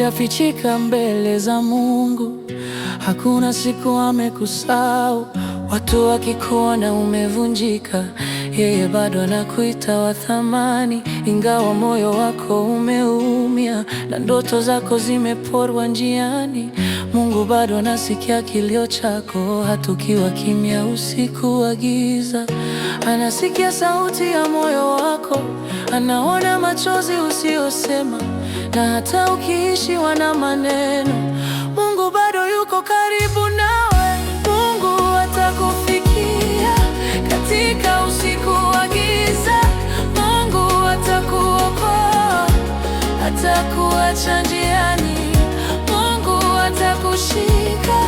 hujafichika mbele za Mungu. Hakuna siku amekusahau. Watu wakikuona umevunjika, yeye bado anakuita wa thamani. Ingawa moyo wako umeumia na ndoto zako zimeporwa njiani, Mungu bado anasikia kilio chako. Hata ukiwa kimya usiku wa giza, anasikia sauti ya moyo wako, anaona machozi usiyosema. Na hata ukiishiwa na maneno, Mungu bado yuko karibu nawe. Mungu atakufikia katika usiku wa giza. Mungu atakuokoa, atakuacha njiani. Mungu atakushika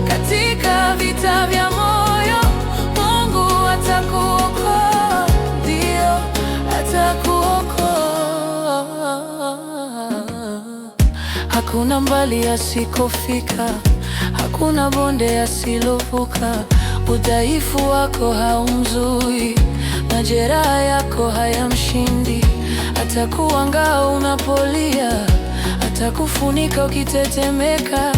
katika vita vya moyo. Mungu atakuokoa, ndio atakuokoa. Hakuna mbali asikofika, hakuna bonde asilovuka. Udhaifu wako haumzui, majeraha yako hayamshindi. Atakuwa ngao unapolia, atakufunika ukitetemeka.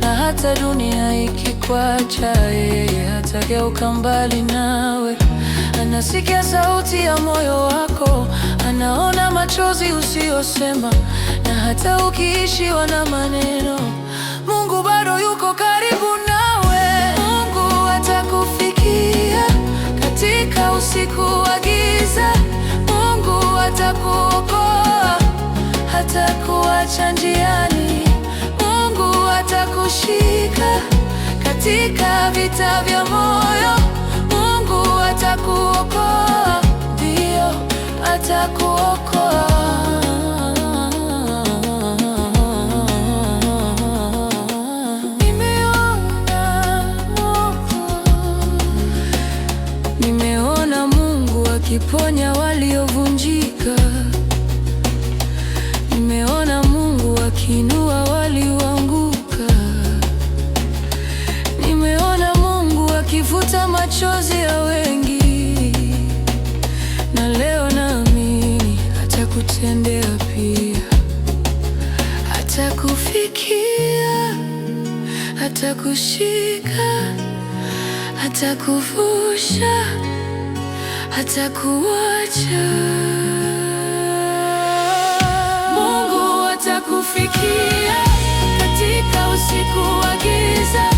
Na hata dunia ikikuacha, yeye hatageuka mbali nawe. Anasikia sauti ya moyo wako, anaona machozi usiyosema. Na hata ukiishiwa na maneno, Mungu bado yuko karibu nawe. Mungu atakufikia katika usiku wa giza. Mungu atakuokoa, hatakuacha njiani. Mungu atakushika katika vita vya moyo. Mungu atakuokoa, ndio atakuokoa. Nimeona Mungu akiponya waliovunjika. Nimeona Mungu akiinua walioanguka. Nimeona Mungu akifuta machozi ya wengi. Na leo naamini atakutendea pia. Atakufikia, atakushika, atakuvusha, atakuacha. Mungu atakufikia katika usiku wa giza.